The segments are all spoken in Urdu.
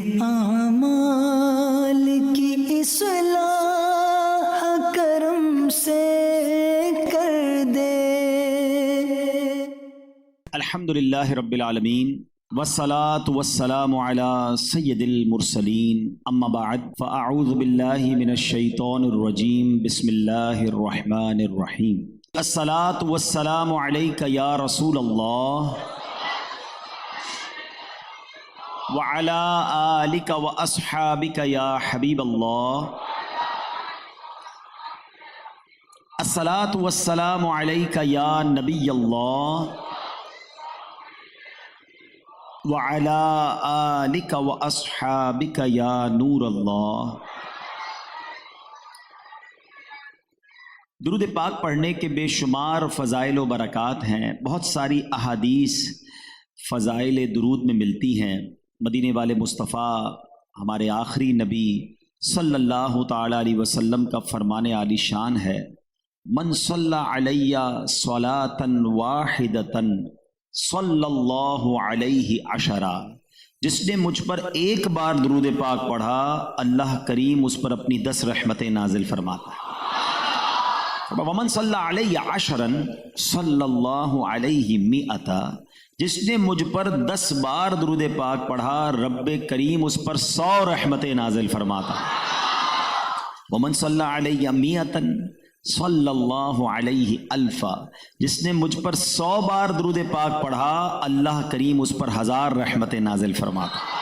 اعمال کی اصلاح کرم سے کر دے۔ الحمدللہ رب العالمین والصلاة والسلام علی سید المرسلین، اما بعد فاعوذ باللہ من الشیطان الرجیم، بسم اللہ الرحمن الرحیم۔ الصلاة والسلام علیک یا رسول اللہ وعلی آلک واصحابک یا حبیب اللہ۔ الصلاة والسلام علیک یا نبی اللہ وعلی آلک واصحابک یا نور اللہ۔ درود پاک پڑھنے کے بے شمار فضائل و برکات ہیں، بہت ساری احادیث فضائل درود میں ملتی ہیں۔ مدینے والے مصطفیٰ ہمارے آخری نبی صلی اللہ تعالی علیہ وسلم کا فرمان عالی شان ہے، من صلی علیہ صلاۃ واحدۃ صلی اللہ علیہ عشرہ، جس نے مجھ پر ایک بار درود پاک پڑھا اللہ کریم اس پر اپنی 10 رحمتیں نازل فرماتا ہے۔ ومن صلی علیہ عشرا صلی اللہ علیہ مئۃ، جس نے مجھ پر 10 بار درود پاک پڑھا رب کریم اس پر 100 رحمتیں نازل فرماتا ہے۔ ومن صلی علیہ مئۃ صلی اللہ علیہ الفا، جس نے مجھ پر 100 بار درود پاک پڑھا اللہ کریم اس پر 1000 رحمتیں نازل فرماتا ہے۔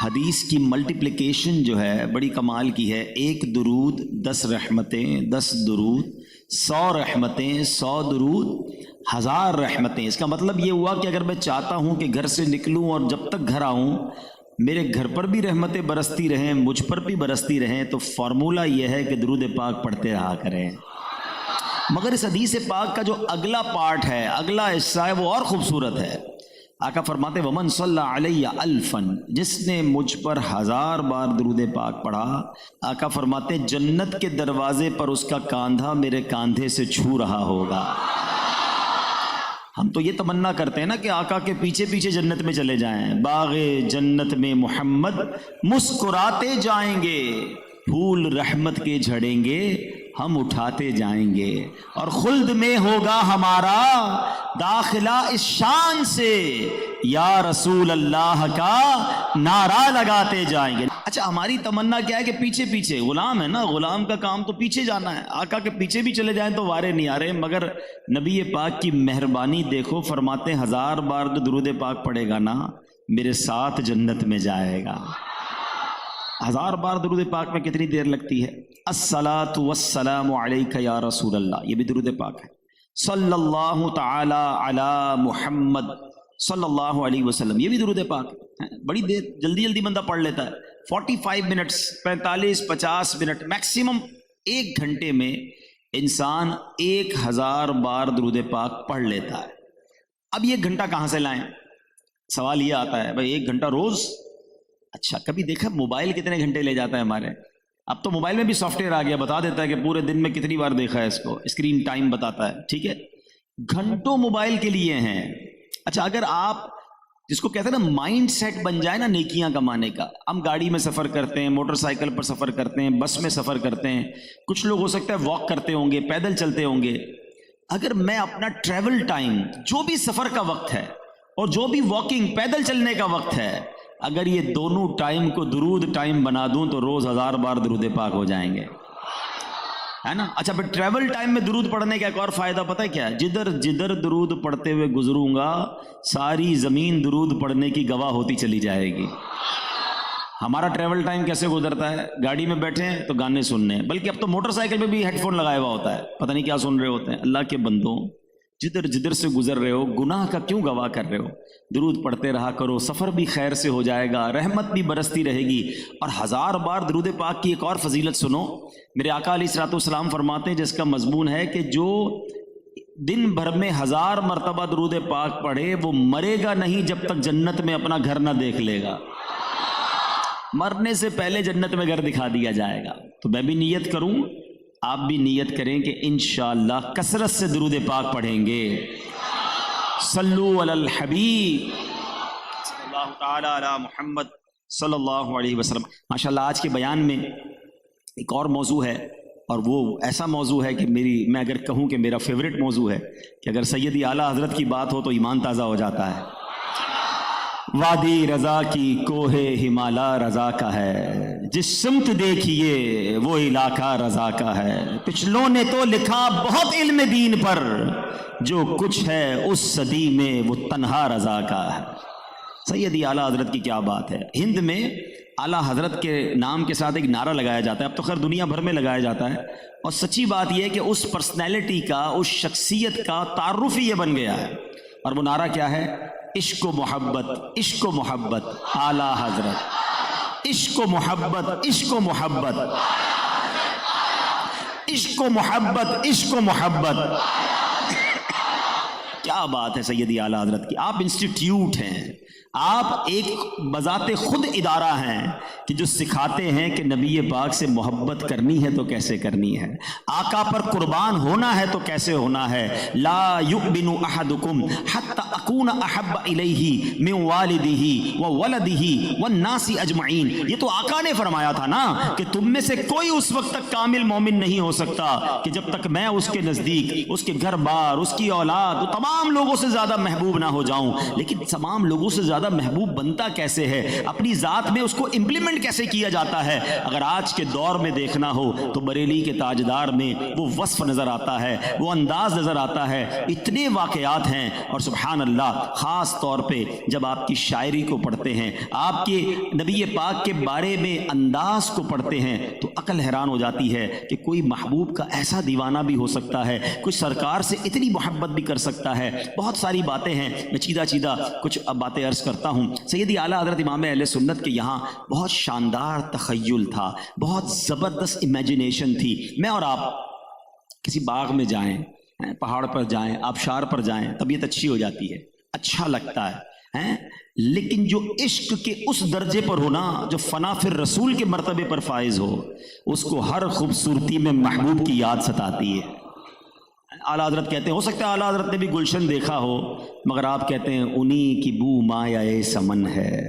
حدیث کی ملٹیپلیکیشن جو ہے بڑی کمال کی ہے، 1 درود 10 رحمتیں، 10 درود 100 رحمتیں، 100 درود 1000 رحمتیں۔ اس کا مطلب یہ ہوا کہ اگر میں چاہتا ہوں کہ گھر سے نکلوں اور جب تک گھر آؤں میرے گھر پر بھی رحمتیں برستی رہیں، مجھ پر بھی برستی رہیں، تو فارمولہ یہ ہے کہ درود پاک پڑھتے رہا کریں۔ مگر اس حدیث پاک کا جو اگلا پارٹ ہے، اگلا حصہ ہے، وہ اور خوبصورت ہے۔ آقا فرماتے ومن صلی علیہ الفا، جس نے مجھ پر 1000 بار درود پاک پڑھا، آقا فرماتے جنت کے دروازے پر اس کا کاندھا میرے کاندھے سے چھو رہا ہوگا۔ ہم تو یہ تمنا کرتے ہیں نا کہ آقا کے پیچھے پیچھے جنت میں چلے جائیں، باغ جنت میں محمد مسکراتے جائیں گے، پھول رحمت کے جھڑیں گے ہم اٹھاتے جائیں گے، اور خلد میں ہوگا ہمارا داخلہ اس شان سے یا رسول اللہ کا نعرہ لگاتے جائیں گے۔ اچھا، ہماری تمنا کیا ہے کہ پیچھے پیچھے، غلام ہے نا، غلام کا کام تو پیچھے جانا ہے، آقا کے پیچھے بھی چلے جائیں تو وارے نہیں آ رہے۔ مگر نبی پاک کی مہربانی دیکھو، فرماتے 1000 بار جو درود پاک پڑھے گا نا میرے ساتھ جنت میں جائے گا۔ 1000 بار درود پاک میں کتنی دیر لگتی ہے؟ الصلاۃ والسلام علیک یا رسول اللہ، یہ بھی درود پاک ہے۔ صلی اللہ تعالی علی محمد صلی اللہ علیہ وسلم، یہ بھی درود پاک ہے۔ بڑی دیر جلدی جلدی بندہ پڑھ لیتا ہے، 45 منٹس، 45-50 منٹ میکسیمم 1 گھنٹے میں انسان 1000 بار درود پاک پڑھ لیتا ہے۔ اب یہ گھنٹہ کہاں سے لائیں؟ سوال یہ آتا ہے بھائی 1 گھنٹہ روز؟ اچھا، کبھی دیکھا موبائل کتنے گھنٹے لے جاتا ہے ہمارے؟ اب تو موبائل میں بھی سافٹ ویئر آ گیا، بتا دیتا ہے کہ پورے دن میں کتنی بار دیکھا ہے اس کو، اسکرین ٹائم بتاتا ہے، ٹھیک ہے؟ گھنٹوں موبائل کے لیے ہیں۔ اچھا، اگر آپ جس کو کہتے ہیں نا مائنڈ سیٹ بن جائے نا نیکیاں کمانے کا، ہم گاڑی میں سفر کرتے ہیں، موٹر سائیکل پر سفر کرتے ہیں، بس میں سفر کرتے ہیں، کچھ لوگ ہو سکتا ہے واک کرتے ہوں گے، پیدل چلتے ہوں گے۔ اگر میں اپنا ٹریول ٹائم، جو بھی سفر کا وقت ہے اور جو بھی واکنگ پیدل چلنے کا وقت ہے، اگر یہ دونوں ٹائم کو درود ٹائم بنا دوں تو روز 1000 بار درود پاک ہو جائیں گے، ہے نا؟ اچھا، پھر ٹریول ٹائم میں درود پڑھنے کا ایک اور فائدہ پتہ ہے کیا ہے؟ جدھر جدھر درود پڑھتے ہوئے گزروں گا ساری زمین درود پڑھنے کی گواہ ہوتی چلی جائے گی۔ ہمارا ٹریول ٹائم کیسے گزرتا ہے؟ گاڑی میں بیٹھے ہیں تو گانے سننے ہیں، بلکہ اب تو موٹر سائیکل پہ بھی ہیڈ فون لگایا ہوا ہوتا ہے، پتہ نہیں کیا سن رہے ہوتے ہیں۔ اللہ کے بندوں، جدھر جدھر سے گزر رہے ہو گناہ کا کیوں گواہ کر رہے ہو؟ درود پڑھتے رہا کرو، سفر بھی خیر سے ہو جائے گا، رحمت بھی برستی رہے گی۔ اور 1000 بار درود پاک کی ایک اور فضیلت سنو، میرے آقا علیہ الصلوۃ والسلام فرماتے ہیں جس کا مضمون ہے کہ جو دن بھر میں 1000 مرتبہ درود پاک پڑھے وہ مرے گا نہیں جب تک جنت میں اپنا گھر نہ دیکھ لے گا۔ مرنے سے پہلے جنت میں گھر دکھا دیا جائے گا۔ تو میں بھی نیت کروں، آپ بھی نیت کریں کہ انشاءاللہ کثرت سے درود پاک پڑھیں گے۔ صلو علی الحبیب صلی اللہ تعالی علی محمد صلی اللہ علیہ وسلم. ماشاءاللہ آج کے بیان میں ایک اور موضوع ہے، اور وہ ایسا موضوع ہے کہ میں اگر کہوں کہ میرا فیوریٹ موضوع ہے کہ اگر سیدی اعلیٰ حضرت کی بات ہو تو ایمان تازہ ہو جاتا ہے. وادی رضا کی کوہ ہمالا رضا کا ہے، جس سمت دیکھیے وہ علاقہ رضا کا ہے. پچھلوں نے تو لکھا بہت علم دین پر، جو کچھ ہے اس صدی میں وہ تنہا رضا کا ہے. سیدی اعلیٰ حضرت کی کیا بات ہے. ہند میں اعلیٰ حضرت کے نام کے ساتھ ایک نعرہ لگایا جاتا ہے، اب تو خیر دنیا بھر میں لگایا جاتا ہے، اور سچی بات یہ ہے کہ اس پرسنالٹی کا، اس شخصیت کا تعارف ہی یہ بن گیا ہے. اور وہ نعرہ کیا ہے؟ عشق و محبت، عشق و محبت اعلیٰ حضرت، عشق و محبت، عشق و محبت، عشق و محبت، عشق و محبت. کیا بات ہے سیدی اعلیٰ حضرت کی. آپ انسٹیٹیوٹ ہیں، آپ ایک بذات خود ادارہ ہیں کہ جو سکھاتے ہیں کہ نبی پاک سے محبت کرنی ہے تو کیسے کرنی ہے، آقا پر قربان ہونا ہے تو کیسے ہونا ہے. لا یؤمن احدکم حتی اکون احب الیہ من والدہ وولدہ والناس اجمعین. یہ تو آقا نے فرمایا تھا نا کہ تم میں سے کوئی اس وقت تک کامل مومن نہیں ہو سکتا کہ جب تک میں اس کے نزدیک، اس کے گھر بار، اس کی اولاد، تمام لوگوں سے زیادہ محبوب نہ ہو جاؤں. لیکن تمام لوگوں سے زیادہ محبوب بنتا کیسے ہے، اپنی ذات میں اس کو امپلیمنٹ کیسے کیا جاتا ہے. اگر آج کے دور میں دیکھنا ہو تو بریلی کے تاجدار میں وہ وصف نظر آتا ہے، وہ انداز نظر آتا ہے. اتنے واقعات ہیں، اور سبحان اللہ خاص طور پہ جب آپ کی شاعری کو پڑھتے ہیں، آپ کے نبی پاک کے بارے میں انداز کو پڑھتے ہیں، تو عقل حیران ہو جاتی ہے کہ کوئی محبوب کا ایسا دیوانہ بھی ہو سکتا ہے، کوئی سرکار سے اتنی محبت بھی کر سکتا ہے. بہت ساری باتیں ہیں، میں چیدہ کچھ باتیں عرض کرتا ہوں. سیدی اعلیٰ حضرت امام اہل سنت کے یہاں بہت شاندار تخیل تھا، بہت زبردست امیجنیشن تھی. میں اور آپ کسی باغ میں جائیں، پہاڑ پر جائیں، آبشار پر جائیں، طبیعت اچھی ہو جاتی ہے، اچھا لگتا ہے. لیکن جو عشق کے اس درجے پر ہونا، جو فنا فی الرسول کے مرتبے پر فائز ہو، اس کو ہر خوبصورتی میں محبوب کی یاد ستاتی ہے. اعلیٰ حضرت کہتے ہیں، ہو سکتا ہے اعلیٰ حضرت نے بھی گلشن دیکھا ہو، مگر آپ کہتے ہیں انہی کی بو مایہ سمن ہے،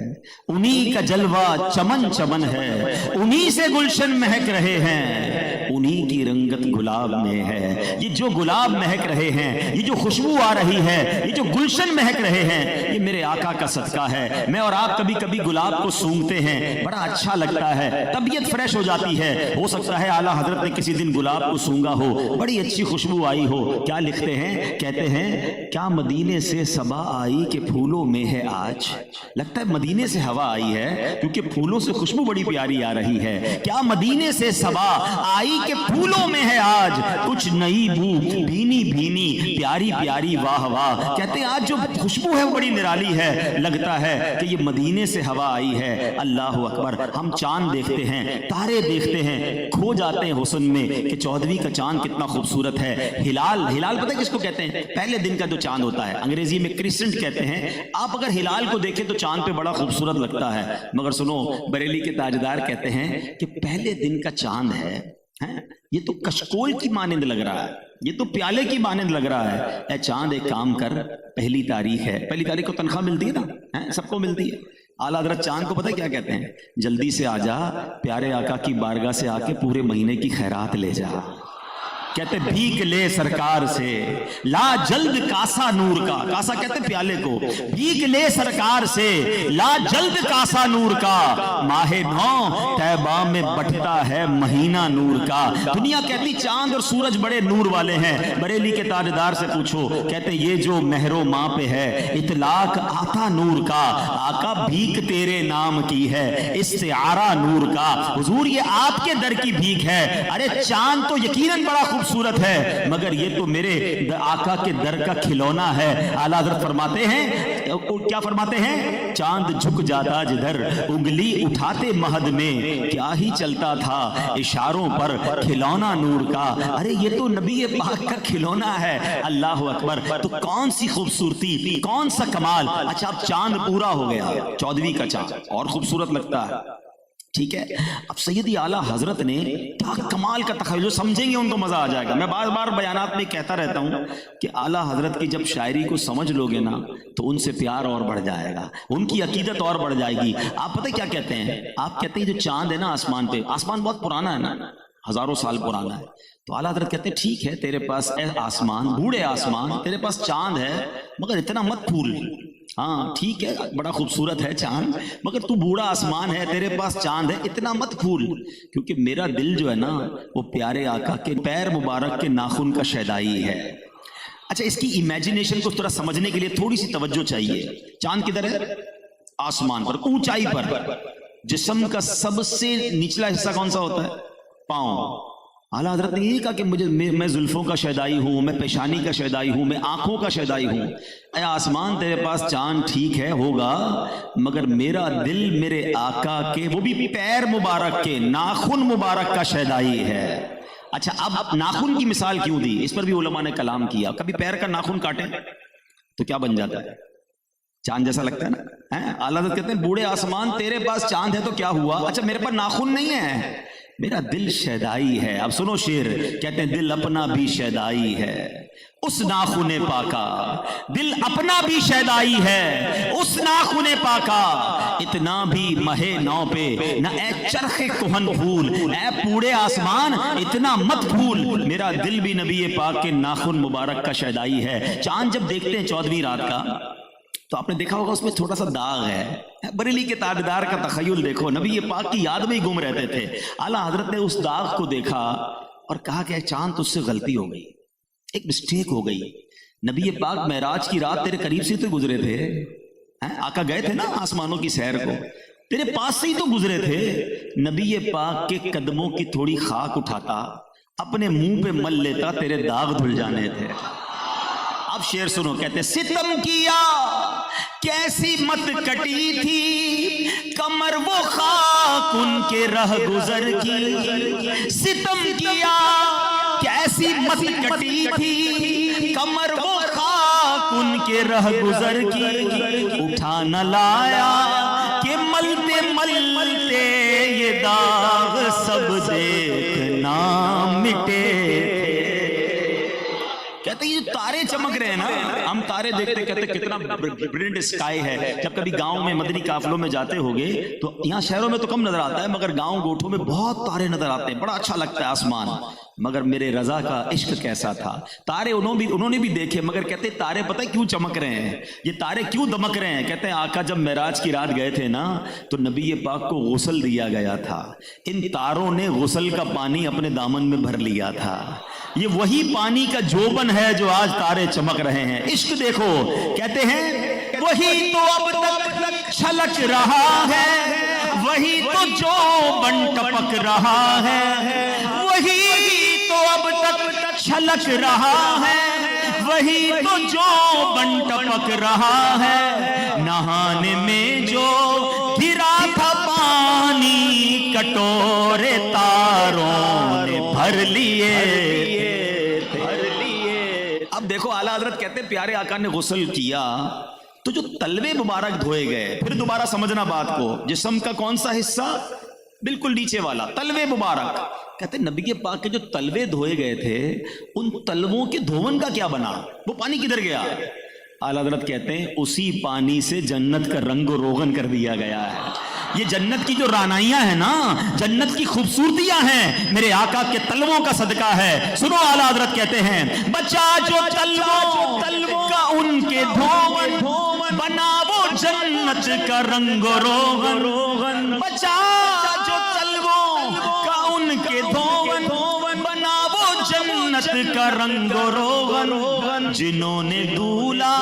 انہی کا جلوہ چمن چمن ہے، انہی سے گلشن مہک رہے ہیں، انہی کی رنگت گلاب میں ہے. یہ جو گلاب مہک رہے ہیں، یہ جو خوشبو آ رہی ہے، یہ جو گلشن مہک رہے ہیں، یہ میرے آقا کا صدقہ ہے. میں اور آپ کبھی کبھی گلاب کو سونگھتے ہیں، بڑا اچھا لگتا ہے، طبیعت فریش ہو جاتی ہے. ہو سکتا ہے اعلیٰ حضرت نے کسی دن گلاب کو سونگا ہو، بڑی اچھی خوشبو آئی ہو. کیا لکھتے ہیں؟ کہتے ہیں کیا مدینے سے صبا آئی کہ پھولوں میں ہے آج. لگتا ہے مدینے سے ہوا آئی ہے کیونکہ پھولوں سے خوشبو بڑی پیاری آ رہی ہے. کیا مدینے سے صبا آئی کہ پھولوں میں ہے آج، کچھ نئی بو بھینی بھینی پیاری پیاری واہ واہ. کہتے ہیں آج جو خوشبو ہے وہ بڑی نرالی ہے، لگتا ہے کہ یہ مدینے سے ہوا آئی ہے. اللہ اکبر. ہم چاند دیکھتے ہیں، تارے دیکھتے ہیں، کھو جاتے ہیں حسن میں کہ چودھویں کا چاند کتنا خوبصورت ہے. ہلال پتہ کس کو کہتے ہیں؟ پہلے دن کا جو چاند ہوتا ہے، انگریزی میں کرسنٹ کہتے ہیں. آپ اگر ہلال کو دیکھیں تو چاند پہ بڑا خوبصورت لگتا ہے، مگر سنو بریلی کے تاجدار کہتے ہیں کہ پہلے دن کا چاند ہے، یہ تو کشکول کی مانند لگ رہا ہے، یہ تو پیالے کی مانند لگ رہا ہے. اے چاند ایک کام کر، پہلی تاریخ ہے، پہلی تاریخ کو تنخواہ ملتی ہے نا، سب کو ملتی ہے. اعلیٰ حضرت چاند کو پتہ کیا کہتے ہیں؟ جلدی سے آ جا، پیارے آقا کی بارگاہ سے آ کے پورے مہینے کی خیرات لے جا. کہتے بھیک لے سرکار سے، لا جلد کاسا نور کا. کاسا کہتے پیالے کو. بھیک لے سرکار سے، لا جلد کاسا نور کا. ماہ نو طیبہ میں بٹھتا ہے مہینہ نور کا. دنیا کہتی چاند اور سورج بڑے نور والے ہیں. بریلی کے تاجدار سے پوچھو، کہتے یہ جو مہر و ماں پہ ہے اطلاق آتا نور کا. آقا بھیک تیرے نام کی ہے، استعارہ نور کا. حضور یہ آپ کے در کی بھیک ہے. ارے چاند تو یقیناً بڑا خوبصورت ہے، مگر یہ تو میرے آقا کے در کا کھلونا ہے. اعلیٰ حضرت فرماتے ہیں، کیا فرماتے ہیں؟ چاند جھک جاتا جدھر انگلی اٹھاتے مہد میں، کیا ہی چلتا تھا اشاروں پر کھلونا نور کا. ارے یہ تو نبی پاک کا کھلونا ہے. اللہ اکبر. تو کون سی خوبصورتی، کون سا کمال. اچھا اب چاند پورا ہو گیا، چودھویں کا چاند اور خوبصورت لگتا ہے. ٹھیک ہے. اب سیدی اعلیٰ حضرت نے کیا کمال کا تخیل، جو سمجھیں گے ان کو مزہ آ جائے گا. میں بار بار بیانات میں کہتا رہتا ہوں کہ اعلیٰ حضرت کی جب شاعری کو سمجھ لو گے نا تو ان سے پیار اور بڑھ جائے گا، ان کی عقیدت اور بڑھ جائے گی. آپ پتہ کیا کہتے ہیں؟ آپ کہتے ہیں جو چاند ہے نا آسمان پہ، آسمان بہت پرانا ہے نا، ہزاروں سال پرانا ہے. تو اعلیٰ حضرت کہتے ہیں ٹھیک ہے تیرے پاس اے آسمان، بوڑھے آسمان، تیرے پاس چاند ہے مگر اتنا مت پھول. ہاں ٹھیک ہے بڑا خوبصورت ہے چاند، مگر تو بوڑھا آسمان ہے، تیرے پاس چاند ہے، اتنا مت پھول، کیونکہ میرا دل جو ہے نا وہ پیارے آقا کے پیر مبارک کے ناخن کا شیدائی ہے. اچھا اس کی امیجنیشن کو تھوڑا سمجھنے کے لیے تھوڑی سی توجہ چاہیے. چاند کدھر ہے؟ آسمان پر، اونچائی پر. جسم کا سب سے نچلا حصہ کون سا ہوتا ہے؟ پاؤں. اعلیٰ حضرت نے یہ کہا کہ میں زلفوں کا شیدائی ہوں، میں پیشانی کا شیدائی ہوں، میں آنکھوں کا شیدائی ہوں. اے آسمان تیرے پاس چاند ٹھیک ہے ہوگا، مگر میرا دل میرے آقا کے وہ بھی پیر مبارک کے ناخن مبارک کا شیدائی ہے. اچھا اب ناخن کی مثال کیوں دی؟ اس پر بھی علماء نے کلام کیا. کبھی پیر کا ناخن کاٹیں تو کیا بن جاتا ہے؟ چاند جیسا لگتا ہے نا. اعلیٰ حضرت کہتے ہیں بوڑھے آسمان تیرے پاس چاند ہے تو کیا ہوا؟ اچھا میرے پاس ناخن نہیں ہے، میرا دل شیدائی ہے. اب سنو شعر، کہتے ہیں دل اپنا بھی شیدائی ہے اس ناخن پاکا، دل اپنا بھی شیدائی ہے اس ناخن پاکا، اتنا بھی مہے نو پہ نہ اے چرخ کہن پھول. اے بوڑھے آسمان اتنا مت پھول، میرا دل بھی نبی پاک کے ناخن مبارک کا شیدائی ہے. چاند جب دیکھتے ہیں 14ویں رات کا تو آپ نے دیکھا ہوگا اس میں تھوڑا سا داغ ہے. بریلی کے تاجدار کا تخیل دیکھو، نبی پاک کی یاد میں ہی گم رہتے تھے. اعلیٰ حضرت نے اس داغ کو دیکھا اور کہا کہ چاند تجھ سے غلطی ہو گئی، ایک مسٹیک ہو گئی. نبی پاک معراج کی رات تیرے قریب سے تو گزرے تھے، آقا گئے تھے نا آسمانوں کی سیر کو، تیرے پاس سے ہی تو گزرے تھے. نبی پاک کے قدموں کی تھوڑی خاک اٹھاتا، اپنے منہ پہ مل لیتا، تیرے داغ دھل جانے تھے. اب شعر سنو، کہتے ستم کیا کیسی مت کٹی تھی کمر وہ خاک ان کے رہ گزر کی. ستم کیا کیسی مت کٹی تھی کمر وہ خاک ان کے رہ گزر کی. اٹھا نہ لایا کہ ملتے ملتے یہ داغ سب دیکھنا مٹے. کہتے ہیں یہ تارے چمک رہے ہیں نا، ہم تارے دیکھتے کہتے کتنا برلینٹ اسکائی ہے. جب کبھی گاؤں میں مدنی قافلوں میں جاتے ہوگے تو یہاں شہروں میں تو کم نظر آتا ہے، مگر گاؤں گوٹھوں میں بہت تارے نظر آتے ہیں، بڑا اچھا لگتا ہے آسمان. مگر میرے رضا کا عشق کیسا تھا. تارے انہوں نے بھی دیکھے، مگر کہتے تارے پتہ کیوں چمک رہے ہیں، یہ تارے کیوں دمک رہے ہیں؟ کہتے ہیں آقا جب معراج کی رات گئے تھے نا تو نبی پاک کو غسل دیا گیا تھا، ان تاروں نے غسل کا پانی اپنے دامن میں بھر لیا تھا. یہ وہی پانی کا جوبن ہے جو آج تارے چمک رہے ہیں. عشق دیکھو، کہتے ہیں وہی تو اب تک چھلک رہا ہے، وہی تو جوبن ٹپک رہا ہے، وہی تو اب تک چھلک رہا ہے، وہی تو جوبن ٹپک رہا ہے. نہانے میں جو گرا تھا پانی کٹورے تاروں نے بھر لیے. اب دیکھو اعلیٰ حضرت کہتے ہیں پیارے آقا نے غسل کیا تو جو تلوے مبارک دھوئے گئے، پھر دوبارہ سمجھنا بات کو، جسم کا کون سا حصہ؟ بالکل نیچے والا تلوے مبارک. کہتے ہیں نبی پاک کے جو تلوے دھوئے گئے تھے ان تلووں کے دھون کا کیا بنا؟ وہ پانی کدھر گیا؟ اعلیٰ حضرت کہتے ہیں اسی پانی سے جنت کا رنگ و روغن کر دیا گیا ہے. یہ جنت کی جو رانائیاں ہیں نا، جنت کی خوبصورتیاں ہیں، میرے آقا کے تلووں کا صدقہ ہے. سنو اعلیٰ حضرت کہتے ہیں بچا جو تلووں کا ان کے دھون بنا وہ جنت کا رنگ و روغن. بچا جو تلووں کا ان کے دھون بنا وہ جنت کا رنگ و روغن. جنہوں نے دولا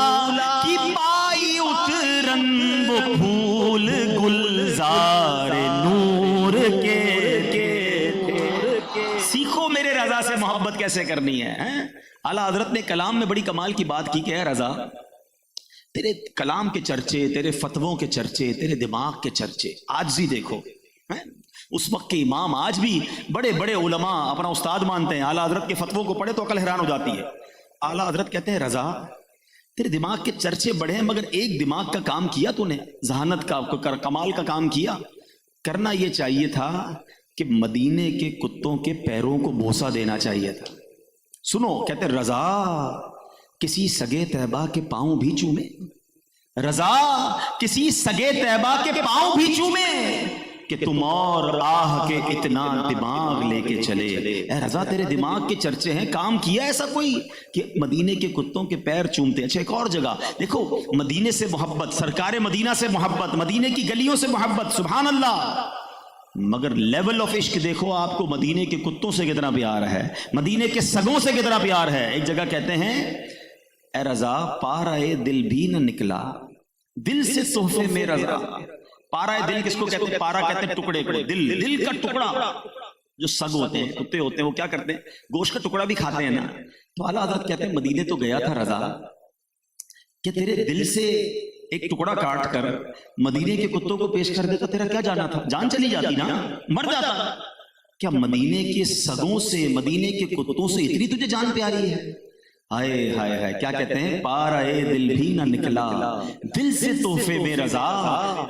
کی پائی اترن وہ پھول گلزار نور کے. سیکھو میرے رضا سے محبت کیسے کرنی ہے. اعلیٰ حضرت نے کلام میں بڑی کمال کی بات کی کہ اے رضا تیرے کلام کے چرچے، تیرے فتووں کے چرچے، تیرے دماغ کے چرچے آج بھی دیکھو. اس وقت کے امام آج بھی بڑے بڑے علماء اپنا استاد مانتے ہیں. اعلیٰ حضرت کے فتووں کو پڑھے تو عقل حیران ہو جاتی ہے. اعلیٰ حضرت کہتے ہیں رضا تیرے دماغ کے چرچے بڑھے ہیں، مگر ایک دماغ کا کام کیا تو نے، ذہانت کا کمال کا کام کیا. کرنا یہ چاہیے تھا کہ مدینے کے کتوں کے پیروں کو بوسہ دینا چاہیے تھا. سنو، کہتے رضا کسی سگے طیبہ کے پاؤں بھی چومے، رضا کسی سگے طیبہ کے پاؤں بھی چومے، کہ تم اور آہ کے اتنا دماغ لے کے چلے. اے رضا تیرے دماغ کے چرچے ہیں، کام کیا ایسا کوئی کہ مدینے کے کتوں کے پیر چومتے. اچھا ایک اور جگہ دیکھو، مدینے سے محبت، سرکار مدینہ سے محبت، مدینے کی گلیوں سے محبت، سبحان اللہ. مگر لیول آف عشق دیکھو آپ کو مدینے کے کتوں سے کتنا پیار ہے، مدینے کے سگوں سے کتنا پیار ہے. ایک جگہ کہتے ہیں اے رضا پارائے دل بھی نہ نکلا دل سے تحفے میں رضا. پارائے دل کس کو کہتے ہیں؟ پارا کہتے ہیں ٹکڑے کو، دل کا ٹکڑا. جو سگ ہوتے ہیں، کتے ہوتے ہیں، وہ کیا کرتے ہیں؟ گوشت کا ٹکڑا بھی کھاتے ہیں نا. تو اعلیٰ حضرت کہتے ہیں مدینے تو گیا تھا رضا کہ تیرے دل سے ایک ٹکڑا کاٹ کر مدینے کے کتوں کو پیش کر دیتا، تیرا کیا جانا تھا؟ جان چلی جاتی نا، مر جاتا. کیا مدینے کے سگوں سے، مدینے کے کتوں سے اتنی تجھے جان پیاری ہے؟ ہائے ہائے ہائے، کیا کہتے ہیں؟ پارائے دل بھی نہ نکلا دل سے تحفے میں رضا،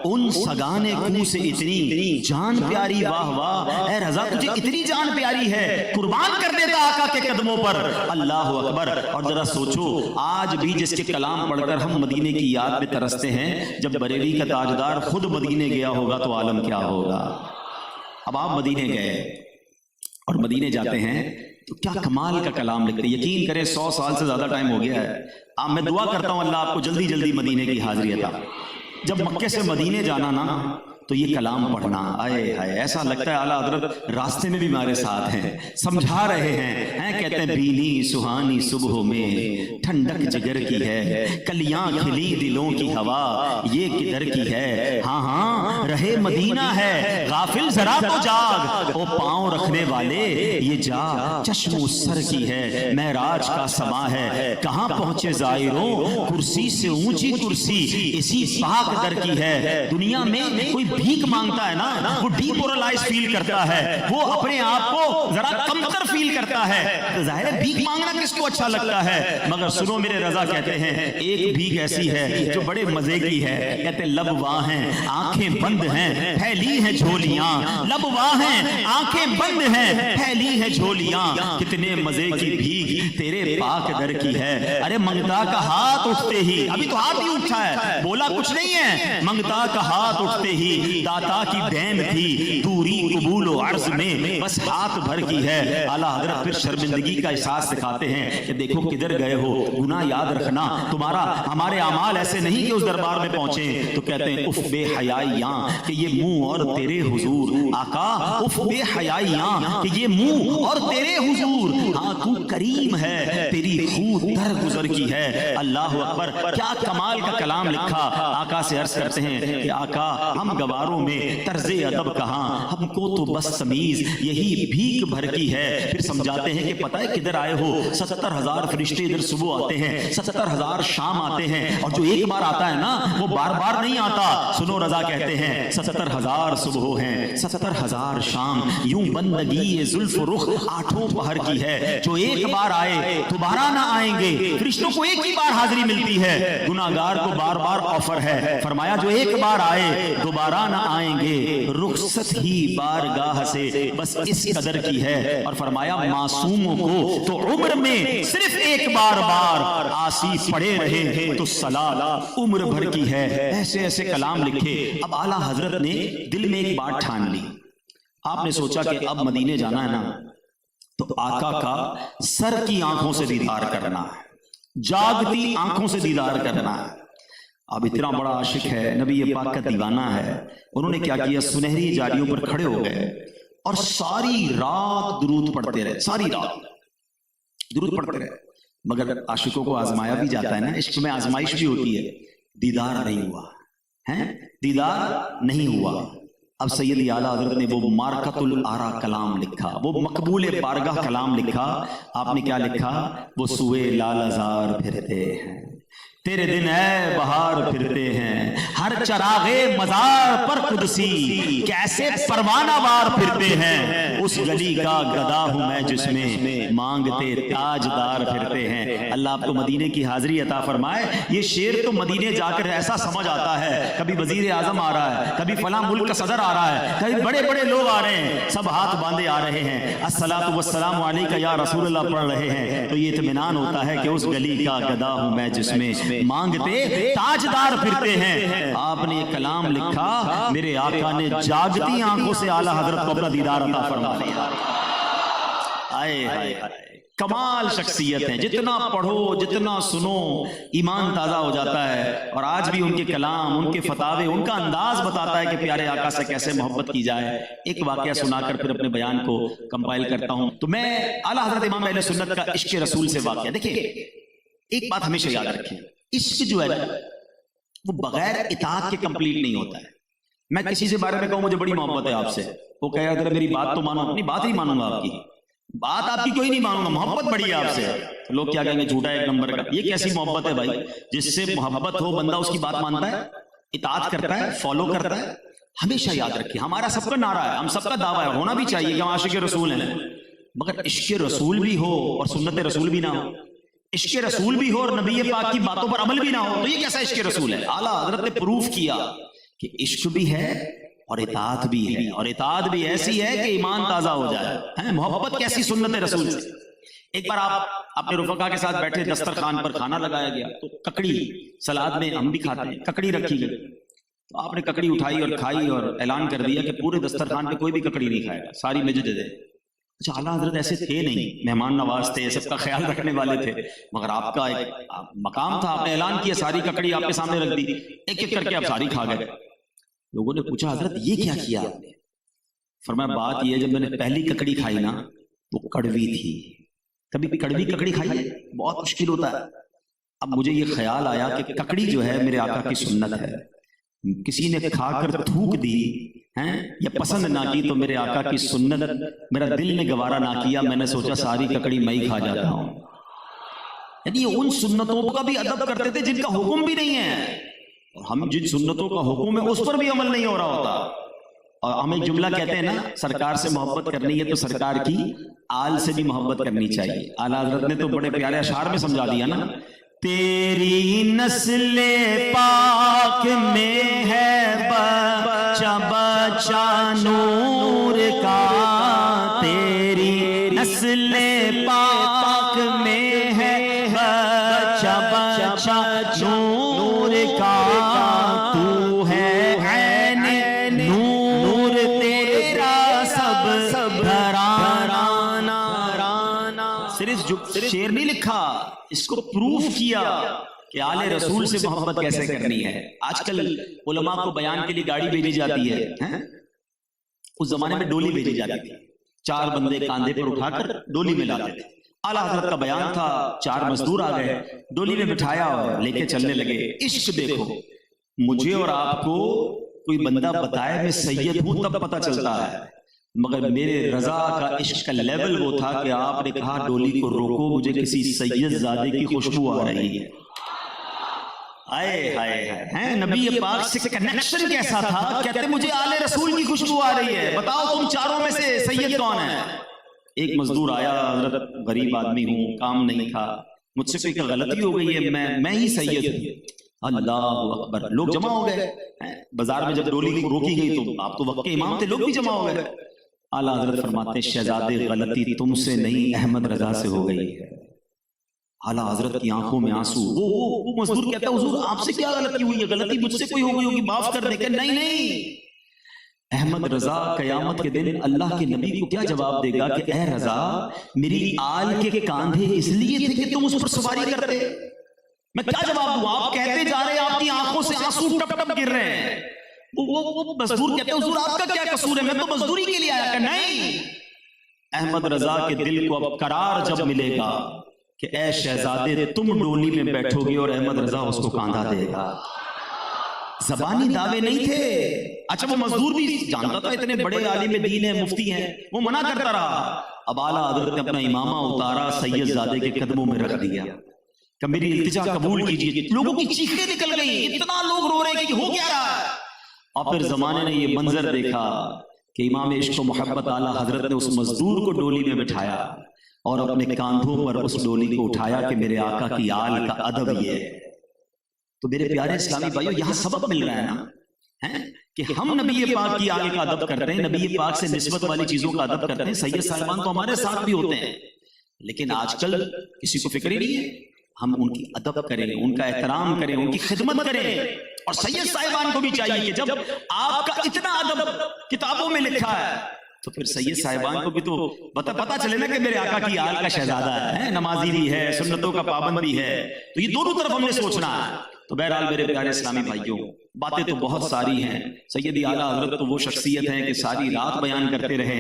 ان سگانے کو سے اتنی جان پیاری. واہ واہ، اے رضا تجھے اتنی جان پیاری ہے، قربان کر دیتا آقا کے قدموں پر. اللہ اکبر. اور ذرا سوچو، آج بھی جس کے کلام پڑھ کر ہم مدینے کی یاد میں ترستے ہیں، جب بریلی کا تاجدار خود مدینے گیا ہوگا تو عالم کیا ہوگا. اب آپ مدینے گئے اور مدینے جاتے ہیں تو کیا کمال کا کلام لکھتے ہیں. یقین کریں 100 سال سے زیادہ ٹائم ہو گیا ہے. اب میں دعا کرتا ہوں اللہ آپ کو جلدی جلدی مدینے کی حاضری عطا. جب مکے سے مدینے جانا نا تو یہ کلام پڑھنا، آئے ہائے ایسا لگتا ہے اعلیٰ حضرت راستے میں بھی ہمارے ساتھ ہیں، سمجھا رہے ہیں. کہتے ہیں بینی سہانی صبحوں میں ٹھنڈک جگر کی ہے، کلیاں کھلی دلوں کی ہوا یہ کدھر کی ہے. ہاں ہاں رہے مدینہ ہے غافل ذرا تو جاگ، او پاؤں رکھنے والے یہ جا چشم سر کی ہے. معراج کا سما ہے کہاں پہنچے زائروں، کرسی سے اونچی کرسی اسی پاک در کی ہے. دنیا میں کوئی بھیک مانگتا ہے نا، وہ ڈیمورلائز فیل کرتا ہے، وہ اپنے آپ کو ذرا کمتر فیل کرتا ہے. ظاہر ہے بھیک مانگنا کس کو اچھا لگتا ہے، مگر سنو میرے رضا کہتے ہیں ایک بھیک ایسی ہے جو بڑے مزے کی ہے. کہتے ہیں لب واہ ہیں آنکھیں بند ہیں پھیلی ہیں جھولیاں، لب واہ ہیں آنکھیں بند ہیں پھیلی ہیں جھولیاں، کتنے مزے کی بھیک تیرے پاک در کی ہے. ارے منگتا کا ہاتھ اٹھتے ہی، ابھی تو ہاتھ ہی اٹھا ہے، بولا کچھ نہیں ہے، منگتا کا ہاتھ اٹھتے ہی داتا کی دین تھی دوری قبول و عرض میں بس ہاتھ بھر کی ہے. اعلیٰ حضرت پھر شرمندگی کا احساس دکھاتے ہیں کہ دیکھو کدھر گئے ہو، گناہ یاد رکھنا، تمہارا ہمارے اعمال ایسے نہیں کہ اس دربار میں پہنچے. تو کہتے ہیں اف بے حیائیاں کہ یہ منہ اور تیرے حضور، آقا اف بے حیائیاں کہ یہ منہ اور تیرے حضور، ہاں تو کریم ہے تیری خود در گزر کی ہے. اللہ اکبر، کیا کمال کا کلام لکھا. آقا سے عرض کرتے ہیں کہ آقا ہم گواروں میں طرز ادب کہاں، ہم کو تو بس تمیز یہی بھیک بھر کی ہے. پھر سمجھاتے ہیں کہ پتہ ہے کدھر آئے ہو، 70,000 فرشتے ادھر صبح آتے ہیں، 70,000 شام آتے ہیں، اور جو ایک بار آتا ہے نا وہ بار بار نہیں آتا. سنو رضا کہتے ہیں 70,000 صبح ہیں 70,000 شام، یوں بندگی زلف رخ 8 پہر کی ہے. جو ایک بار آئے دوبارہ نہ آئیں گے، فرشتوں کو ایک ہی بار حاضری ملتی ہے، گناہگار کو بار بار آفر ہے. فرمایا جو ایک بار آئے دوبارہ نہ آئیں گے، رخصت ہی بارگاہ سے بس اس قدر کی ہے. اور فرمایا معصوموں کو تو عمر میں صرف ایک بار آسی پڑے رہے تو صلاۃ عمر بھر کی ہے. ایسے ایسے کلام لکھے. اب اعلیٰ حضرت نے دل میں ایک بات ٹھان لی. آپ نے سوچا کہ اب مدینے جانا ہے نا تو آقا کا سر کی آنکھوں سے دیدار کرنا ہے، جاگتی آنکھوں سے دیدار کرنا ہے. اب اتنا بڑا عاشق ہے، نبی پاک کا دیوانہ ہے. انہوں نے کیا کیا، سنہری جاریوں پر کھڑے ہو گئے اور ساری رات درود پڑھتے رہے، ساری رات درود پڑھتے رہے. مگر عاشقوں کو آزمایا بھی جاتا ہے نا، عشق میں آزمائش بھی ہوتی ہے. دیدار نہیں ہوا ہے، دیدار نہیں ہوا. اب سیدی اعلیٰ حضرت نے وہ مارکت الآرا کلام لکھا، وہ مقبول بارگاہ کلام لکھا. آپ نے کیا لکھا، وہ سوئے لال ازار پھرتے ہیں تیرے دن اے بہار پھرتے ہیں، ہر چراغے مزار پر قدسی کیسے پروانہ وار پھرتے ہیں، اس گلی کا گدا ہوں میں جس میں مانگتے تاجدار پھرتے ہیں۔ اللہ آپ کو مدینے کی حاضری عطا فرمائے۔ یہ شعر تو مدینے جا کر ایسا سمجھ آتا ہے، کبھی وزیر اعظم آ رہا ہے، کبھی فلاں ملک کا صدر آ رہا ہے، کبھی بڑے بڑے لوگ آ رہے ہیں، سب ہاتھ باندھے آ رہے ہیں، الصلاۃ والسلام علیک یا رسول اللہ پڑھ رہے ہیں، تو یہ اطمینان ہوتا ہے کہ اس گلی کا گدا ہوں میں جس میں مانگتے تاجدار پھرتے ہیں۔ آپ نے ایک کلام لکھا، میرے آقا نے جاگتی آنکھوں سے اعلیٰ حضرت کو اپنا دیدار عطا فرما دیا۔ آئے ہائے کمال شخصیت ہیں، جتنا پڑھو جتنا سنو ایمان تازہ ہو جاتا ہے۔ اور آج بھی ان کے کلام، ان کے فتاوے، ان کا انداز بتاتا ہے کہ پیارے آقا سے کیسے محبت کی جائے۔ ایک واقعہ سنا کر پھر اپنے بیان کو کمپائل کرتا ہوں۔ تو میں اعلیٰ حضرت امام اہل سنت کا عشق رسول سے واقعہ، دیکھیں ایک بات ہمیشہ یاد رکھیں، عشق جو ہے وہ بغیر اطاعت کے کمپلیٹ نہیں ہوتا ہے۔ میں کسی سے بارے میں کہوں مجھے بڑی محبت ہے آپ سے، وہ کہے اگر میری بات تو مانو، اپنی بات ہی مانوں گا، آپ کی بات آپ کی کوئی نہیں مانوں گا، محبت بڑی ہے آپ سے، تو لوگ کیا کہیں گے جھوٹا ایک نمبر کا۔ یہ کیسی محبت ہے بھائی؟ جس سے محبت ہو بندہ اس کی بات مانتا ہے، اطاعت کرتا ہے، فالو کرتا ہے۔ ہمیشہ یاد رکھیں ہمارا سب کا نعرہ ہے، ہم سب کا دعویٰ ہے، ہونا بھی چاہیے کہ ہم عاشق رسول ہیں، مگر عشق رسول بھی ہو اور سنت رسول بھی نہ ہو، عشق رسول بھی ہو اور نبی پاک کی باتوں پر عمل بھی نہ ہو، تو یہ کیسا عشق رسول ہے؟ اعلیٰ حضرت نے پروف کیا کہ عشق بھی ہے اور اطاعت بھی ہے، اور اطاعت بھی ایسی ہے کہ ایمان تازہ ہو جائے۔ محبت کیسی سنت رسول سے۔ ایک بار آپ اپنے رفقا کے ساتھ بیٹھے، دسترخوان پر کھانا لگایا گیا، تو ککڑی، سلاد میں ہم بھی کھاتے ہیں، ککڑی رکھی گئی، تو آپ نے ککڑی اٹھائی اور کھائی اور اعلان کر دیا کہ پورے دسترخوان پہ کوئی بھی ککڑی نہیں کھائے گا، ساری مجھے دے دے۔ اچھا اعلیٰ حضرت ایسے تھے نہیں، مہمان نواز تھے، سب کا خیال رکھنے والے تھے، مگر آپ کا ایک مقام تھا، آپ نے اعلان کیا، ساری ککڑی آپ کے سامنے رکھ دی، ایک ایک کر کے آپ ساری کھا گئے۔ لوگوں نے پوچھا حضرت یہ کیا کیا آپ نے؟ فرمایا بات یہ ہے جب میں نے پہلی ککڑی کھائی نا تو کڑوی تھی، کبھی کڑوی ککڑی کھائی ہے، بہت مشکل ہوتا ہے۔ اب مجھے یہ خیال آیا کہ ککڑی جو ہے میرے آقا کی سنت ہے، کسی نے کھا کر تھوک دی یا پسند نہ کی تو میرے آقا کی سنت میرا دل نے گوارا نہ کیا، میں نے سوچا ساری ککڑی میں ہی کھا جاتا ہوں۔ یعنی ان سنتوں کا بھی ادب کرتے تھے جن کا حکم بھی نہیں ہے، اور ہم جن سنتوں کا حکم ہے اس پر بھی عمل نہیں ہو رہا ہوتا۔ اور ہم ایک جملہ کہتے ہیں نا، سرکار سے محبت کرنی ہے تو سرکار کی آل سے بھی محبت کرنی چاہیے۔ اعلیٰ حضرت نے تو بڑے پیارے اشعار میں سمجھا دیا نا، تیری نسل پاک میں ہے بچہ بچہ نور کا، تیری نسل پاک میں ہے بچہ بچہ نور کا، تو ہے عین نور تیرا سب گھرانہ۔ صرف شعر نہیں لکھا، اس کو پروف کیا کہ آل رسول سے محبت کیسے کرنی ہے۔ آج کل علماء کو بیان کے لیے گاڑی بھیجی جاتی ہے، اس زمانے میں ڈولی بھیجی جاتی تھی، 4 بندے کاندھے پر اٹھا کر ڈولی میں لاتے تھے۔ اعلیٰ حضرت کا بیان تھا، 4 مزدور آ گئے، ڈولی میں بٹھایا اور لے کے چلنے لگے۔ عشق دیکھو، مجھے اور آپ کو کوئی بندہ بتائے میں سید ہوں تب پتہ چلتا ہے، مگر میرے رضا کا عشق کا لیول وہ تھا کہ آپ نے کہا ڈولی کو روکو، مجھے کسی سید زادے کی خوشبو آ رہی ہے۔ آئے ہائے ہائے، نبی پاک سے کنیکشن کیسا تھا، کہتے مجھے آل رسول کی خوشبو آ رہی ہے، بتاؤ تم چاروں میں سے سید کون ہے؟ ایک مزدور آیا، حضرت غریب آدمی ہوں، کام نہیں تھا، مجھ سے کوئی غلطی ہو گئی ہے، میں ہی سید ہوں۔ اللہ اکبر، لوگ جمع ہو گئے۔ بازار میں جب ڈولی روکی گئی تو آپ تو وقت کے امام تھے، لوگ بھی جمع ہو گئے۔ اعلیٰ حضرت فرماتے شہزادے غلطی تم سے نہیں احمد رضا سے ہو گئی ہے۔ اعلیٰ حضرت کی آنکھوں میں آنسو۔ وہ مزدور کہتا ہے حضور آپ سے کیا غلطی ہوئی ہے، غلطی مجھ سے کوئی ہو گئی ہوگی، معاف کر دیں۔ کہ نہیں، احمد رضا قیامت کے دن اللہ کے نبی کو کیا جواب دے گا کہ اے رضا میری آل کے کاندھے اس لیے تھے کہ تم اس پر سواری کرتے، میں کیا جواب دوں؟ آپ کہتے جا رہے ہیں، آپ کی آنکھوں سے آنسو ٹپ ٹپ گر رہے ہیں۔ وہ مزدور کہتے ہیں حضور آپ کا کیا قصور ہے، میں تو مزدوری کے لیے آیا۔ کہ نہیں، احمد رضا کے دل کو اب قرار جب ملے گا کہ اے شہزادے تم ڈولی میں بیٹھو گے اور احمد رضا اس کو کاندھا دے گا۔ زبانی دعوے نہیں تھے۔ اچھا وہ مزدور بھی جانتا تھا اتنے بڑے عالم دین ہیں، مفتی ہیں، وہ منع کرتا رہا۔ اب اعلیٰ حضرت نے اپنا امامہ اتارا، سید زادے کے قدموں میں رکھ دیا۔ کہ میری التجا قبول کیجیے. لوگوں کی چیخیں نکل گئی, اتنا لوگ رو رہے ہیں کہ ہو کیا رہا ہے. اور پھر زمانے نے یہ منظر دیکھا کہ امام عشق و محبت اعلیٰ حضرت نے اس مزدور کو ڈولی میں بٹھایا اور اپنے کاندھوں پر اس ڈولی کو اٹھایا کہ میرے آقا کی آل کا ادب یہ ہے. تو میرے پیارے اسلامی بھائیو, یہاں سبق مل رہا ہے نا کہ ہم نبی پاک کی آل کا ادب کرتے ہیں, نبی پاک سے نسبت والی چیزوں کا ادب کرتے ہیں. سید صاحبان تو ہمارے ساتھ بھی ہوتے ہیں, لیکن آج کل کسی کو فکر ہی نہیں ہے. ہم ان کی ادب کریں, ان کا احترام کریں, ان کی خدمت کریں. اور سید صاحبان کو بھی چاہیے کہ جب آپ کا اتنا ادب کتابوں میں لکھا ہے تو پھر سید صاحبان کو بھی تو پتہ چلے نا کہ میرے آقا کی آل کا شہزادہ ہے, نمازی بھی ہے, سنتوں کا پابند بھی ہے. تو یہ دونوں طرف ہم نے سوچنا ہے. تو بہرحال میرے پیارے اسلامی بھائیوں, باتیں تو بہت ساری ہیں. سیدی اعلیٰ حضرت تو وہ شخصیت ہیں کہ ساری رات بیان کرتے رہے,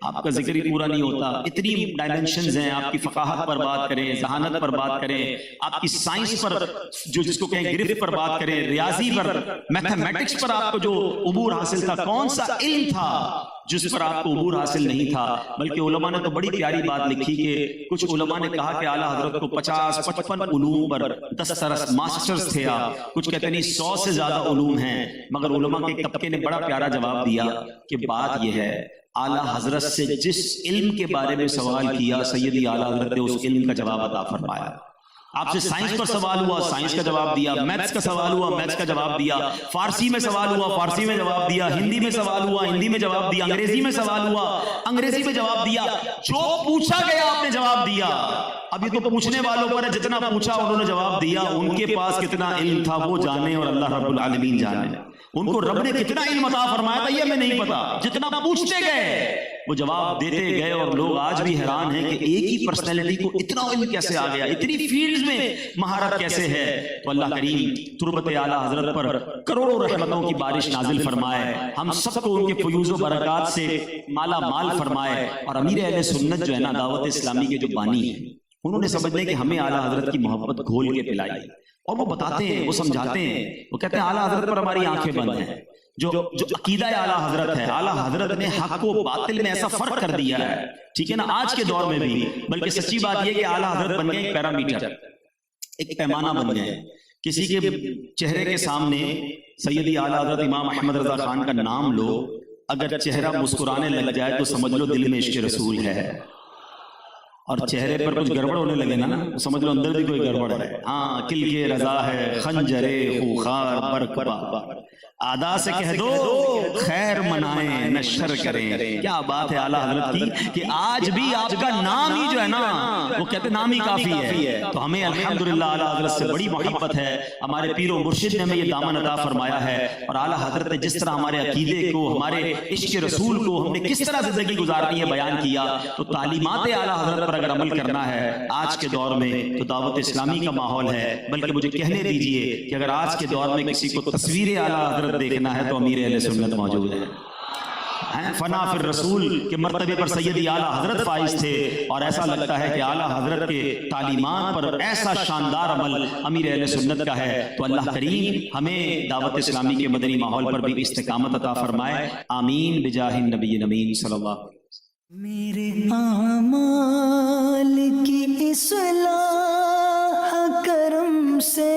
آپ کا ذکر ہی پورا نہیں ہوتا. اتنی ڈائمنشنز ہیں, آپ کی فقاہت پر بات کریں, ذہانت پر بات کریں, آپ کی سائنس پر جو جس کو کہیں گرفت پر بات کریں, ریاضی پر, میتھمیٹکس پر آپ کو جو عبور حاصل تھا, کون سا علم تھا جس پر آپ کو عبور حاصل نہیں تھا. بلکہ علماء نے تو بڑی پیاری بات لکھی کہ کچھ علماء نے کہا کہ اعلیٰ حضرت کو 50-55 علوم پر دسترس ماسٹرز تھے آپ. کچھ کہتے نہیں 100 سے زیادہ علوم ہیں. مگر علماء کے طبقے نے بڑا پیارا جواب دیا کہ بات یہ ہے, اعلیٰ حضرت سے جس علم کے بارے میں سوال کیا, سیدی اعلیٰ حضرت نے اس علم کا جواب عطا فرمایا. آپ سے سائنس پر سوال ہوا, سائنس کا جواب دیا. میتھس کا سوال ہوا, میتھس کا جواب دیا. فارسی میں سوال ہوا, فارسی میں جواب دیا. ہندی میں سوال ہوا, ہندی میں جواب دیا. انگریزی میں سوال ہوا, انگریزی میں جواب دیا. جو پوچھا گیا آپ نے جواب دیا. اب یہ تو پوچھنے والوں پر ہے, جتنا پوچھا انہوں نے جواب دیا. ان کے پاس کتنا علم تھا وہ جانے, اور اللہ رب العالمین جانے. ان کو رب نے کتنا علم عطا فرمایا تھا یہ ہمیں نہیں پتا. جتنا پوچھتے گئے وہ جواب دیتے گئے. اور لوگ آج بھی حیران ہیں کہ ایک ہی پرسنالٹی کو اتنا علم کیسے آ گیا, اتنی فیلڈز میں مہارت کیسے ہے. تو اللہ کریم تربت اعلیٰ حضرت پر کروڑوں رحمتوں کی بارش نازل فرمائے, ہم سب کو ان کے فیوز و برکات سے مالا مال فرمائے. اور امیر اہل سنت جو ہے نا, دعوت اسلامی کے جو بانی ہیں, انہوں نے سمجھنے کہ ہمیں اعلیٰ حضرت کی محبت گھول کے پلائی. اور وہ بتاتے ہیں, وہ سمجھاتے ہیں, وہ کہتے ہیں اعلیٰ حضرت پر ہماری آنکھیں بند ہیں. جو عقیدہ اعلیٰ حضرت ہے, اعلیٰ حضرت نے حق و باطل میں ایسا فرق کر دیا ہے, ٹھیک ہے نا, آج کے دور میں بھی. بلکہ سچی بات یہ کہ اعلیٰ حضرت بن گئے ایک پیرامیٹر, ایک پیمانہ بن گئے. کسی کے چہرے کے سامنے سیدی اعلیٰ حضرت امام احمد رضا خان کا نام لو, اگر چہرہ مسکرانے لگ جائے تو سمجھ لو دل میں عشق رسول ہے. اور چہرے پر کچھ گڑبڑ ہونے لگے نا, سمجھ لو اندر بھی کوئی گڑبڑ ہے. ہاں, کل کے رضا ہے خنجرے خوخار برکبا, آدا سے کہہ دو خیر منائیں نشر کریں. کیا بات ہے اعلیٰ حضرت کی کہ آج بھی آپ کا نام ہی جو ہے نا, وہ کہتے نام ہی کافی ہے. تو ہمیں الحمدللہ اعلیٰ حضرت سے بڑی محبت ہے. ہمارے پیر و مرشد نے ہمیں یہ دامن عطا فرمایا ہے. اور اعلیٰ حضرت نے جس طرح ہمارے عقیدے کو, ہمارے عشق رسول کو ہم نے کس طرح زندگی گزارنی ہے بیان کیا. تو تعلیمات اعلیٰ حضرت پر اگر عمل کرنا ہے آج کے دور میں تو دعوت اسلامی کا ماحول ہے. بلکہ مجھے کہنے دیجئے کہ اگر آج کے دور میں کسی کو تصویر اعلیٰ حضرت دیکھنا ہے تو امیر اہل سنت موجود ہے. فنا فی الرسول کے مرتبے پر سیدی اعلیٰ حضرت فائز تھے. اور ایسا لگتا ہے کہ اعلیٰ حضرت کے تعلیمات پر ایسا شاندار عمل امیر اہل سنت کا ہے. تو اللہ کریم ہمیں دعوت اسلامی کے مدنی ماحول پر بھی استقامت عطا فرمائے. آمین بجاہ النبی الامین صلی اللہ علیہ وسلم. میرے اعمال کی اصلاح کرم سے